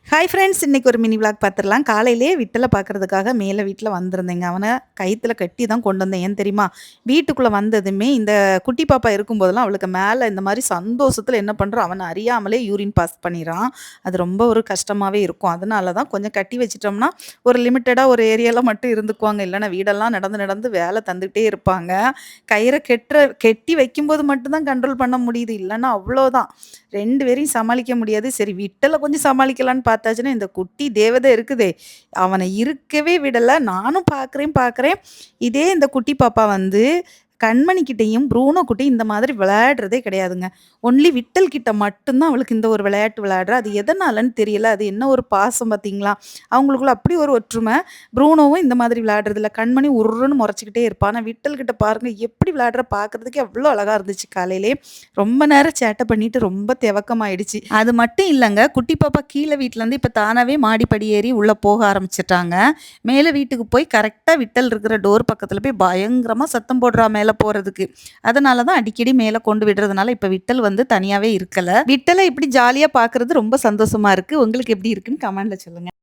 Hi friends! இன்னைக்கு ஒரு mini vlog பார்த்துரலாம். காலையிலேயே விட்டல பார்க்கறதுக்காக மேல வீட்ல வந்திருந்தேங்க. அவன கயித்துல கட்டி தான் கொண்டு வந்தேன். ஏன் தெரியுமா? வீட்டுக்குள்ள வந்ததுமே இந்த குட்டி பாப்பா இருக்கும்போதெல்லாம் அவளுக்கு மேல இந்த மாரி சந்தோஷத்துல என்ன பண்றான், அவன அறியாமலே யூரின் பாஸ் பண்ணிறான். அது ரொம்ப ஒரு கஷ்டமாவே இருக்கும். அதனால தான் கொஞ்சம் கட்டி வச்சுட்டோம்னா, ஒரு லிமிட்டடா ஒரு ஏரியால மட்டும் இருந்துக்குவாங்க. இல்லன்னா வீடெல்லாம் நடந்து நடந்து வேல தந்துட்டே இருப்பாங்க. கயிற கெட்டி வைக்கும்போது மட்டும் தான் கண்ட்ரோல் பண்ண முடியுது. இல்லன்னா அவ்ளோதான். 2 பேரையும் சமாளிக்க முடியாது. சரி விட்டல கொஞ்சம் சமாளிக்கலான்னு பார்த்தாச்சுன்னா, இந்த குட்டி தேவதை இருக்குதே, அவன இருக்கவே விடல. நானும் பார்க்குறேன் பார்க்குறேன். இதே இந்த குட்டி பாப்பா வந்து கண்மணி கிட்டயும், ப்ரூனோ கிட்டயும் இந்த மாதிரி விளையாடுறதே கிடையாதுங்க. ஒன்லி விட்டல் கிட்ட மட்டும் தான் அவளுக்கு இந்த ஒரு விளையாட்டு விளையாடுறா. அது எதனாலன்னு தெரியல. அது என்ன ஒரு பாசம் பார்த்தீங்களா? அவங்களுக்குள்ள அப்படி ஒரு ஒற்றுமை. ப்ரூனோவும் இந்த மாதிரி விளையாடுறதில்ல. கண்மணி உர்ருன்னு முறைச்சுக்கிட்டே இருப்பா. ஆனா விட்டல் கிட்ட பாருங்க எப்படி விளையாடுறா பார்க்கறதுக்கே அவ்ளோ அழகா இருந்துச்சு காலையிலே. ரொம்ப நேரம் சேட்டை பண்ணிட்டு ரொம்ப தெவக்கமாயிடுச்சு. அது மட்டும் இல்லங்க, குட்டி பாப்பா கீழ வீட்லருந்து இப்ப தானாவே மாடி படி ஏறி உள்ள போக ஆரம்பிச்சுட்டாங்க. மேல வீட்டுக்கு போய் கரெக்ட்டா விட்டல் இருக்கிற டோர் பக்கத்துல போய் பயங்கரமா சத்தம் போடுறா மேல போறதுக்கு. அதனால தான் அடிக்கடி மேல கொண்டு விடுறதுனால இப்ப விட்டல் வந்து தனியாவே இருக்கல. விட்டல இப்படி ஜாலியா பார்க்கறது ரொம்ப சந்தோஷமா இருக்கு. உங்களுக்கு எப்படி இருக்குன்னு கமெண்ட்ல சொல்லுங்க.